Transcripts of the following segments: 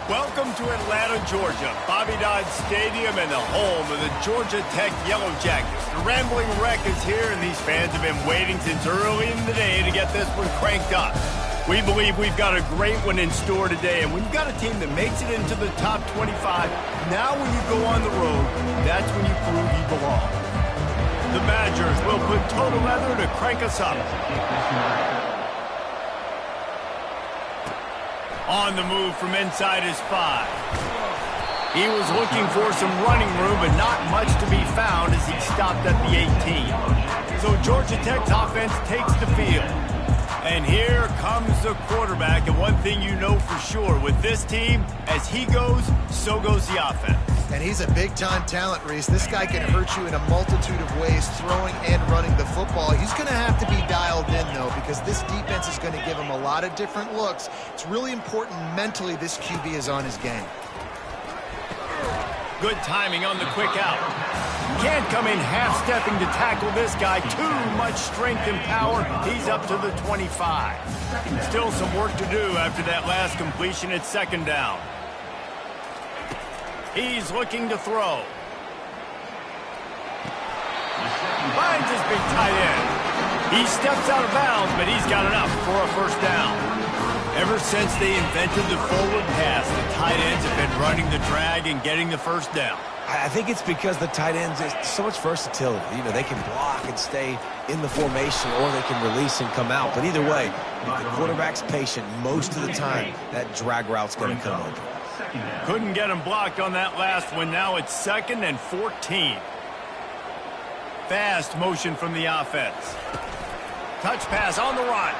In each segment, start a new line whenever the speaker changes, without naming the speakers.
Welcome to Atlanta, Georgia, Bobby Dodd Stadium and the home of the Georgia Tech Yellow Jackets. The Rambling Wreck is here, and these fans have been waiting since early in the day to get this one cranked up. We believe we've got a great one in store today, and when you've got a team that makes it into the top 25, now when you go on the road, that's when you prove you belong. The Badgers will put total leather to crank us up. On the move from inside his 5. He was looking for some running room, but not much to be found as he stopped at the 18. So Georgia Tech's offense takes the field. And here comes the quarterback, and one thing you know for sure, with this team, as he goes, so goes the offense.
And he's a big-time talent, Reese. This guy can hurt you in a multitude of ways, throwing and running the football. He's going to have to be dialed in, though, because this defense is going to give him a lot of different looks. It's really important mentally this QB is on his game.
Good timing on the quick out. Can't come in half-stepping to tackle this guy. Too much strength and power. He's up to the 25. Still some work to do after that last completion at second down. He's looking to throw. Finds his big tight end. He steps out of bounds, but he's got enough for a first down. Ever since they invented the forward pass, the tight ends have been running the drag and getting the first down.
I think it's because the tight ends, there's so much versatility. You know, they can block and stay in the formation, or they can release and come out. But either way, if the quarterback's patient most of the time, that drag route's going to come open.
Couldn't get him blocked on that last one. Now it's 2nd and 14. Fast motion from the offense. Touch pass on the run.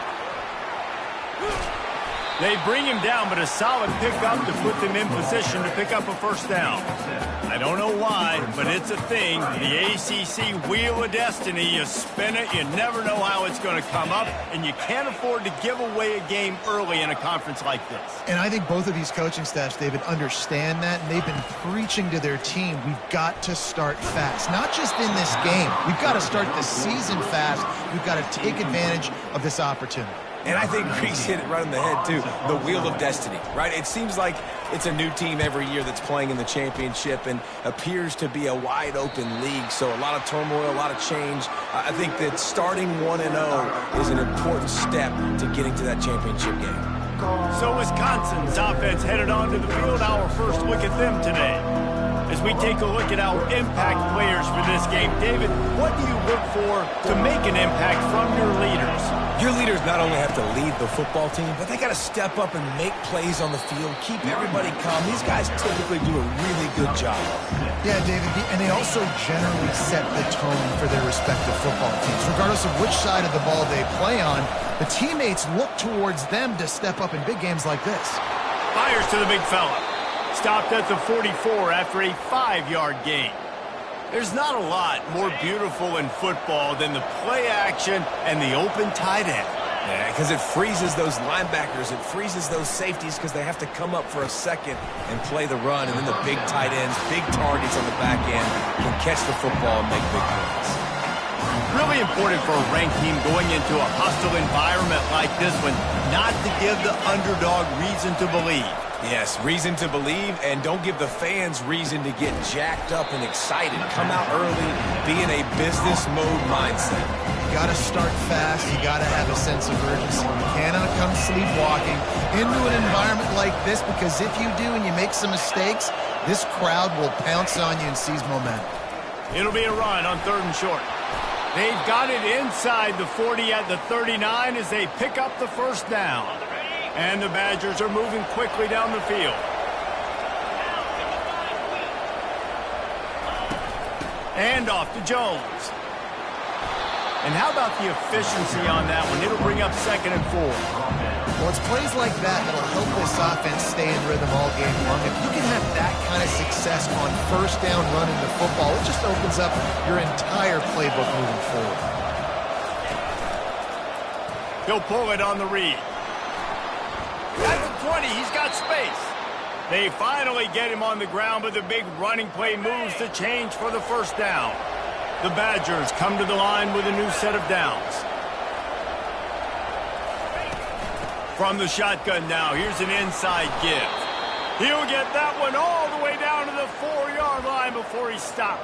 They bring him down, but a solid pickup to put them in position to pick up a first down. I don't know why, but it's a thing. The ACC Wheel of Destiny, you spin it, you never know how it's going to come up, and you can't afford to give away a game early in a conference like this.
And I think both of these coaching staffs, David, understand that, and they've been preaching to their team, we've got to start fast. Not just in this game. We've got to start the season fast. We've got to take advantage of this opportunity.
And I think Reese hit it right on the head, too. The Wheel of Destiny, right? It seems like it's a new team every year that's playing in the championship and appears to be a wide-open league. So a lot of turmoil, a lot of change. I think that starting 1-0 is an important step to getting to that championship game.
So Wisconsin's offense headed onto the field. Our first look at them today. As we take a look at our impact players for this game, David, what do you look for to make an impact from your leaders?
Your leaders not only have to lead the football team, but they got to step up and make plays on the field, keep everybody calm. These guys typically do a really good job.
Yeah, David, and they also generally set the tone for their respective football teams. Regardless of which side of the ball they play on, the teammates look towards them to step up in big games like this.
Fires to the big fella. Stopped at the 44 after a 5-yard gain. There's not a lot more beautiful in football than the play action and the open tight end.
Yeah, because it freezes those linebackers. It freezes those safeties because they have to come up for a second and play the run. And then the big tight ends, big targets on the back end can catch the football and make big plays.
Really important for a ranked team going into a hostile environment like this one not to give the underdog reason to believe.
Yes, reason to believe, and don't give the fans reason to get jacked up and excited. Come out early, be in a business mode mindset.
You got to start fast. You got to have a sense of urgency. You cannot come sleepwalking into an environment like this, because if you do and you make some mistakes, this crowd will pounce on you and seize momentum.
It'll be a run on 3rd and short. They've got it inside the 40 at the 39 as they pick up the first down. And the Badgers are moving quickly down the field. And off to Jones. And how about the efficiency on that one? It'll bring up 2nd and 4.
Well, it's plays like that that'll help this offense stay in rhythm all game long. If you can have that kind of success on first down running the football, it just opens up your entire playbook moving forward.
He'll pull it on the read. At the 20, he's got space. They finally get him on the ground, but the big running play moves the change for the first down. The Badgers come to the line with a new set of downs. From the shotgun now, here's an inside give. He'll get that one all the way down to the 4-yard line before he stopped.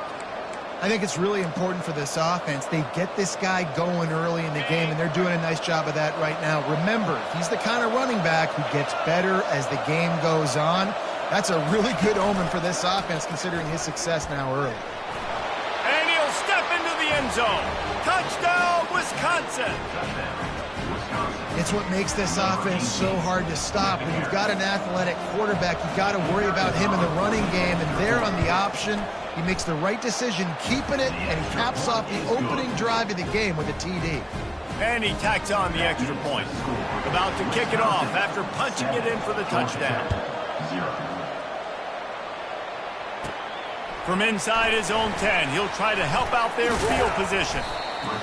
I think it's really important for this offense. They get this guy going early in the game, and they're doing a nice job of that right now. Remember, he's the kind of running back who gets better as the game goes on. That's a really good omen for this offense, considering his success now early.
And he'll step into the end zone. Touchdown, Wisconsin!
It's what makes this offense so hard to stop. When you've got an athletic quarterback, you've got to worry about him in the running game, and there on the option, he makes the right decision keeping it, and he caps off the opening drive of the game with a TD.
And he tacks on the extra point. About to kick it off after punching it in for the touchdown. From inside his own 10, he'll try to help out their field position.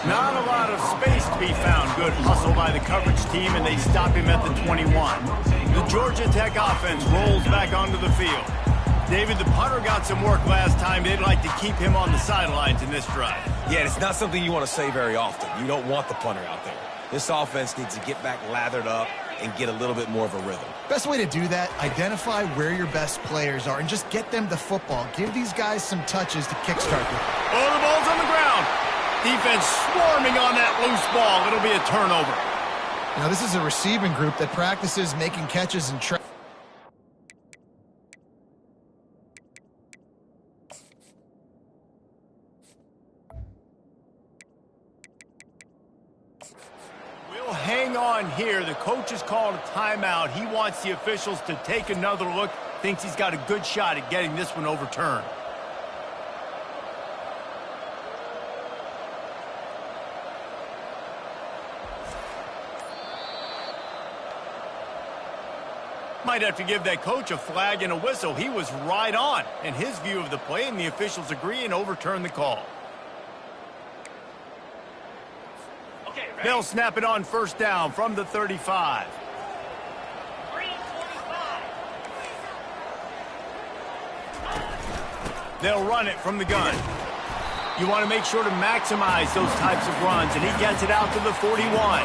Not a lot of space to be found. Good hustle by the coverage team, and they stop him at the 21. The Georgia Tech offense rolls back onto the field. David, the punter got some work last time. They'd like to keep him on the sidelines in this drive.
Yeah, it's not something you want to say very often. You don't want the punter out there. This offense needs to get back lathered up and get a little bit more of a rhythm.
Best way to do that, identify where your best players are and just get them the football. Give these guys some touches to kickstart them.
Oh, the ball's on the ground. Defense swarming on that loose ball. It'll be a turnover.
Now, this is a receiving group that practices making catches and
We'll hang on here. The coach has called a timeout. He wants the officials to take another look. Thinks he's got a good shot at getting this one overturned. Might have to give that coach a flag and a whistle. He was right on in his view of the play, and the officials agree and overturn the call. Okay, they'll snap it on first down from the 35. They'll run it from the gun. You want to make sure to maximize those types of runs, and he gets it out to the 41.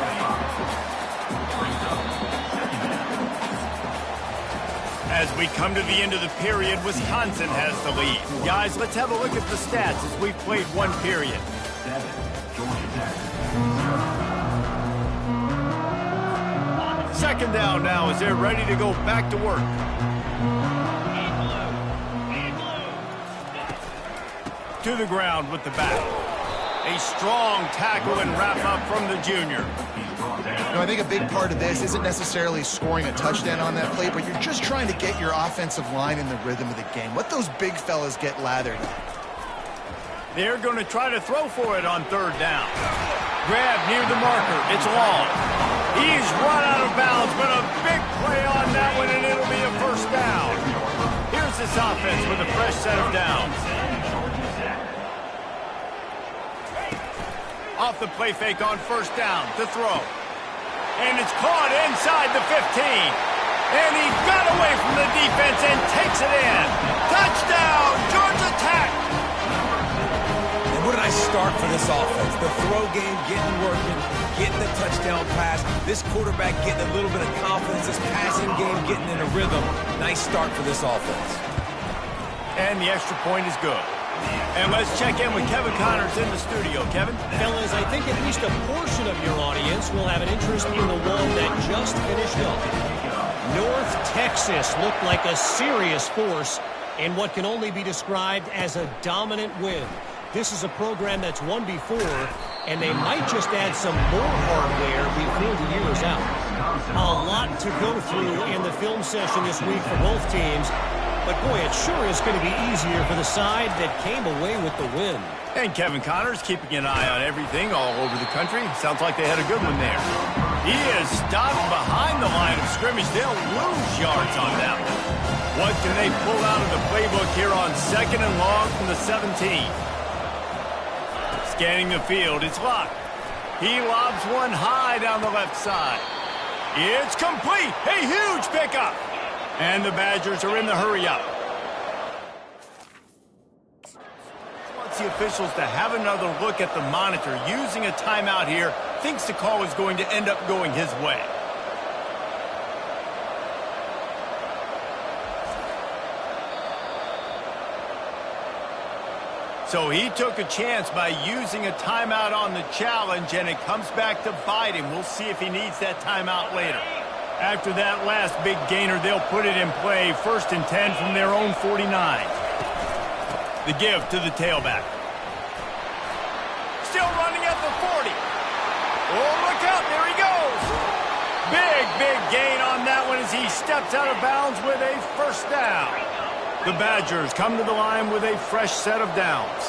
As we come to the end of the period, Wisconsin has the lead. Guys, let's have a look at the stats as we've played one period. Second down now as they're ready to go back to work. To the ground with the back. A strong tackle and wrap up from the junior.
You know, I think a big part of this isn't necessarily scoring a touchdown on that play, but you're just trying to get your offensive line in the rhythm of the game. Let those big fellas get lathered.
They're going to try to throw for it on third down. Grab near the marker. It's long. He's run out of bounds, but a big play on that one, and it'll be a first down. Here's this offense with a fresh set of downs. Off the play fake on first down to throw. And it's caught inside the 15. And he got away from the defense and takes it in. Touchdown, Georgia Tech.
And what did I start for this offense? The throw game getting working, getting the touchdown pass. This quarterback getting a little bit of confidence. This passing game getting in a rhythm. Nice start for this offense.
And the extra point is good. And let's check in with Kevin Connors in the studio. Kevin?
Fellas, I think at least a portion of your audience will have an interest in the one that just finished up. North Texas looked like a serious force in what can only be described as a dominant win. This is a program that's won before, and they might just add some more hardware before the year is out. A lot to go through in the film session this week for both teams. But, boy, it sure is going to be easier for the side that came away with the win.
And Kevin Connors keeping an eye on everything all over the country. Sounds like they had a good one there. He is stopped behind the line of scrimmage. They'll lose yards on that one. What can they pull out of the playbook here on second and long from the 17? Scanning the field, it's Locke. He lobs one high down the left side. It's complete. A huge pickup. And the Badgers are in the hurry-up. Wants the officials to have another look at the monitor. Using a timeout here, thinks the call is going to end up going his way. So he took a chance by using a timeout on the challenge, and it comes back to bite him. We'll see if he needs that timeout later. After that last big gainer, they'll put it in play. 1st and 10 from their own 49. The give to the tailback. Still running at the 40. Oh, look out. There he goes. Big gain on that one as he steps out of bounds with a 1st down. The Badgers come to the line with a fresh set of downs.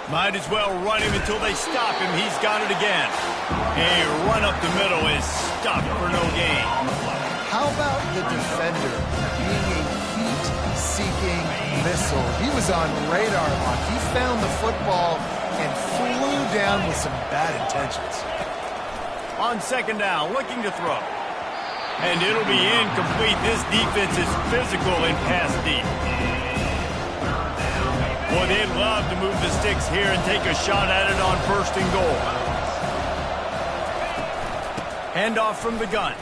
Might as well run him until they stop him. He's got it again. A run up the middle is stopped for no gain.
How about the defender being a heat-seeking missile? He was on radar lock. He found the football and flew down with some bad intentions.
On 2nd down, looking to throw. And it'll be incomplete. This defense is physical and pass deep. Boy, they'd love to move the sticks here and take a shot at it on 1st and goal. Handoff from the gun.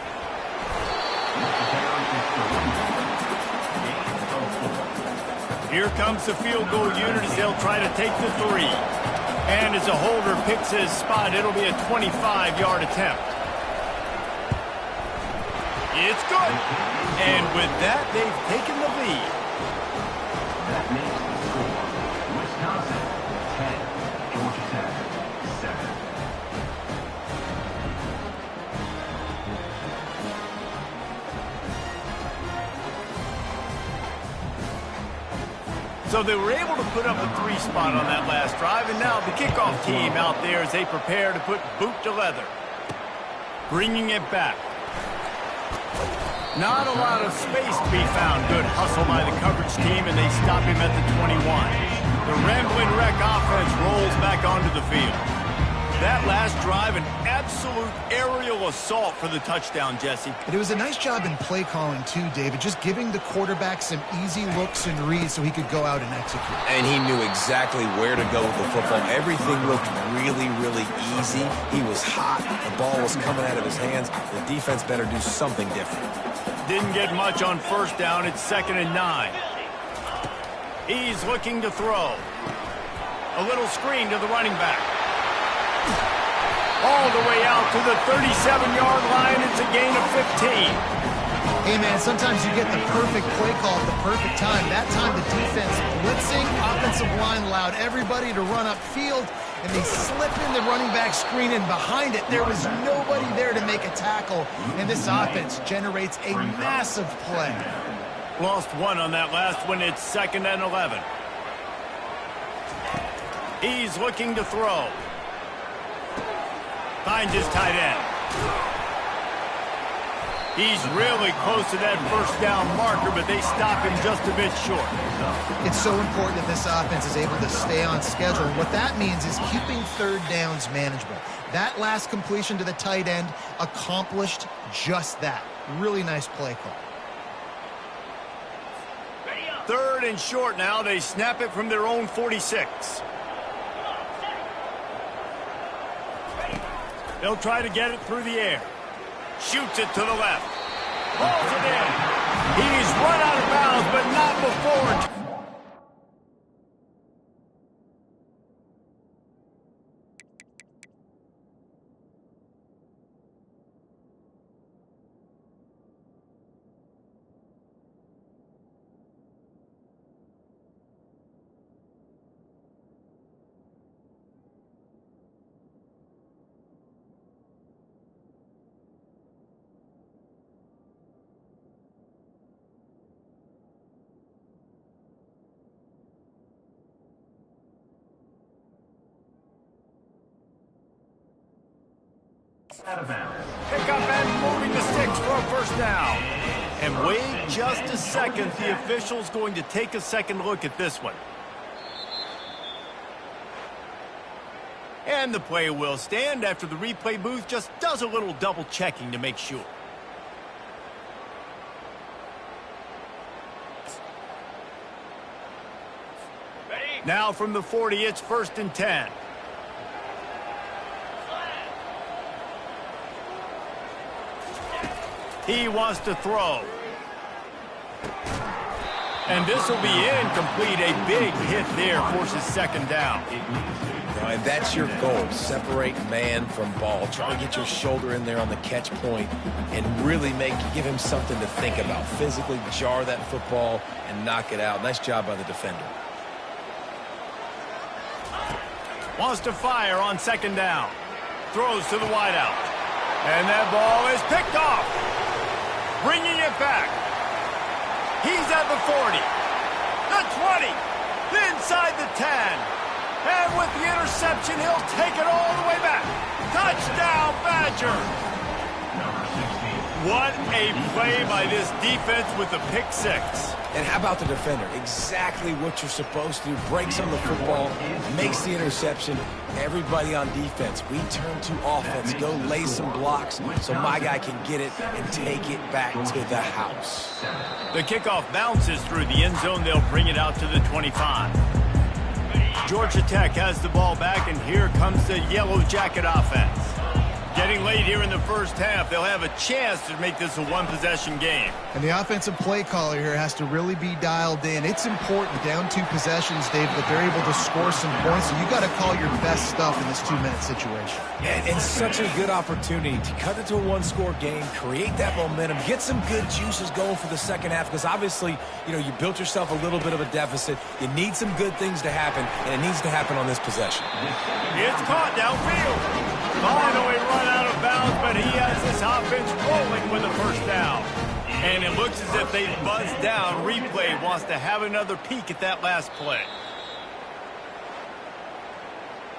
Here comes the field goal unit as they'll try to take the 3. And as a holder picks his spot, it'll be a 25-yard attempt. It's good. And with that, they've taken the lead.
That makes the score Wisconsin 10, Georgia Tech 7.
So they were able to put up a 3 spot on that last drive, and now the kickoff team out there as they prepare to put boot to leather. Bringing it back. Not a lot of space to be found. Good hustle by the coverage team, and they stop him at the 21. The Rambling Wreck offense rolls back onto the field. That last drive, an absolute aerial assault for the touchdown, Jesse.
And it was a nice job in play calling, too, David, just giving the quarterback some easy looks and reads so he could go out and execute.
And he knew exactly where to go with the football. Everything looked really easy. He was hot. The ball was coming out of his hands. The defense better do something different.
Didn't get much on 1st down. It's 2nd and 9. He's looking to throw. A little screen to the running back. All the way out to the 37-yard line. It's a gain of 15.
Hey, man, sometimes you get the perfect play call at the perfect time. That time the defense blitzing, offensive line allowed everybody to run upfield, and they slipped in the running back screen, and behind it there was nobody there to make a tackle, and this offense generates a massive play.
Lost 1 on that last one. It's 2nd and 11. He's looking to throw. Finds his tight end. He's really close to that 1st down marker, but they stop him just a bit short.
It's so important that this offense is able to stay on schedule. What that means is keeping 3rd downs manageable. That last completion to the tight end accomplished just that. Really nice play call.
3rd and short now. They snap it from their own 46. They'll try to get it through the air. Shoots it to the left. Pulls it in. He's run out of bounds, but not before.
Out of bounds.
Pick up and moving the sticks for a 1st down. And wait just a second. The official's going to take a second look at this one. And the play will stand after the replay booth just does a little double checking to make sure. Now from the 40, it's 1st and 10. He wants to throw. And this will be incomplete. A big hit there forces second down.
And that's your goal. Separate man from ball. Try to get your shoulder in there on the catch point and really give him something to think about. Physically jar that football and knock it out. Nice job by the defender.
Wants to fire on second down. Throws to the wideout. And that ball is picked off. Bringing it back. He's at the 40. The 20. Inside the 10. And with the interception, he'll take it all the way back. Touchdown, Badger.
Number 16.
What a play by this defense with the pick six.
And how about the defender? Exactly what you're supposed to do. Breaks on the football, makes the interception. Everybody on defense, we turn to offense. Go lay some blocks so my guy can get it and take it back to the house.
The kickoff bounces through the end zone. They'll bring it out to the 25. Georgia Tech has the ball back, and here comes the Yellow Jacket offense. Getting late here in the first half, they'll have a chance to make this a one-possession game.
And the offensive play caller here has to really be dialed in. It's important, down 2 possessions, Dave, that they're able to score some points. So you got to call your best stuff in this 2-minute situation.
And such a good opportunity to cut it to a one-score game, create that momentum, get some good juices going for the second half, because obviously, you built yourself a little bit of a deficit. You need some good things to happen, and it needs to happen on this possession.
It's caught downfield. Finally run out of bounds, but he has this offense rolling with a first down. And it looks as if they buzzed down. Replay wants to have another peek at that last play.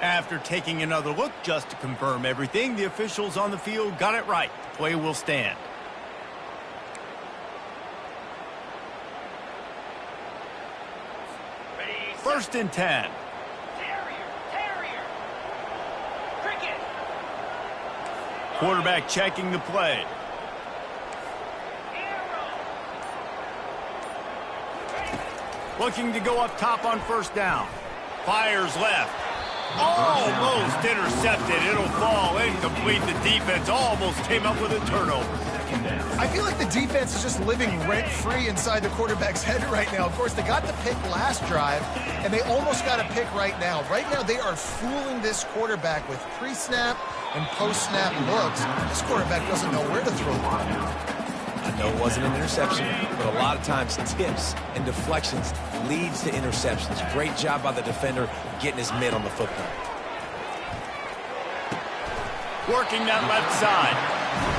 After taking another look just to confirm everything, the officials on the field got it right. The play will stand. First and 10. Quarterback checking the play. Looking to go up top on first down. Fires left. Almost intercepted. It'll fall incomplete. The defense almost came up with a turnover.
I feel like the defense is just living rent-free inside the quarterback's head right now. Of course, they got the pick last drive, and they almost got a pick right now. Right now, they are fooling this quarterback with pre-snap and post-snap looks. This quarterback doesn't know where to throw the ball.
I know it wasn't an interception, but a lot of times tips and deflections leads to interceptions. Great job by the defender getting his mitt on the football.
Working that left side.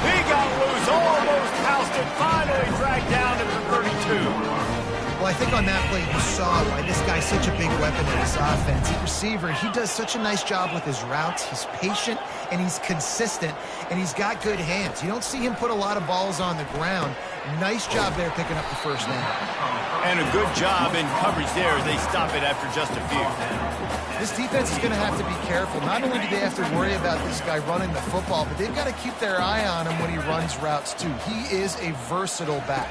He got loose, almost housed it, finally dragged down at the 32.
Well, I think on that play you saw why this guy's such a big weapon in this offense. The receiver, he does such a nice job with his routes. He's patient, and he's consistent, and he's got good hands. You don't see him put a lot of balls on the ground. Nice job there picking up the first down.
And a good job in coverage there as they stop it after just a few.
This defense is going to have to be careful. Not only do they have to worry about this guy running the football, but they've got to keep their eye on him when he runs routes too. He is a versatile back.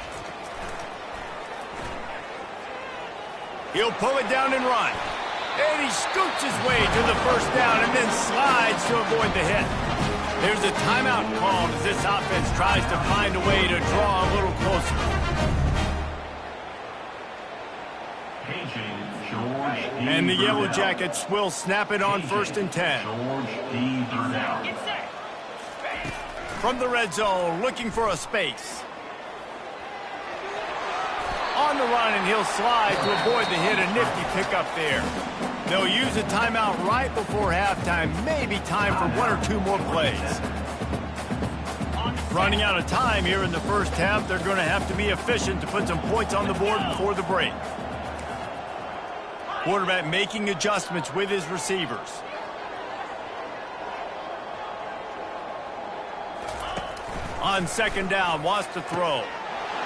He'll pull it down and run. And he scoots his way to the first down and then slides to avoid the hit. There's a timeout called as this offense tries to find a way to draw a little closer. And the Yellow Jackets will snap it on first and 10. From the red zone, looking for a space. On the run, and he'll slide to avoid the hit. A nifty pickup there. They'll use a timeout right before halftime. Maybe time for 1 or 2 more plays. Running out of time here in the first half. They're going to have to be efficient to put some points on the board before the break. Quarterback making adjustments with his receivers. On second down, wants to throw.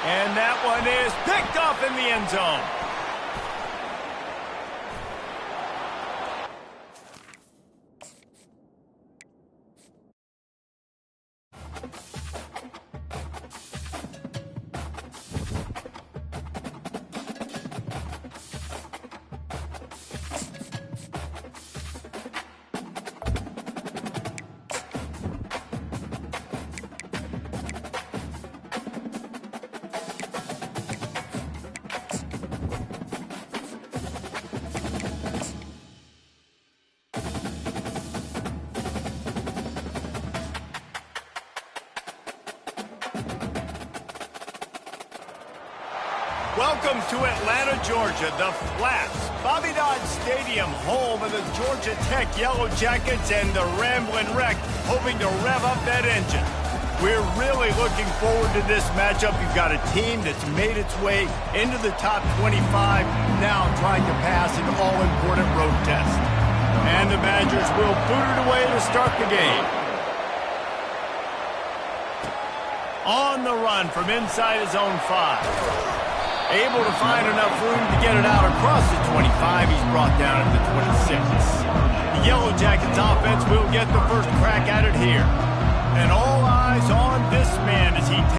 And that one is picked up in the end zone. Welcome to Atlanta, Georgia, the Flats. Bobby Dodd Stadium, home of the Georgia Tech Yellow Jackets and the Ramblin' Wreck, hoping to rev up that engine. We're really looking forward to this matchup. You've got a team that's made its way into the top 25, now trying to pass an all-important road test. And the Badgers will boot it away to start the game. On the run from inside his own 5. Able to find enough room to get it out across the 25. He's brought down at the 26. The Yellow Jackets offense will get the first crack at it here. And all eyes on this man as he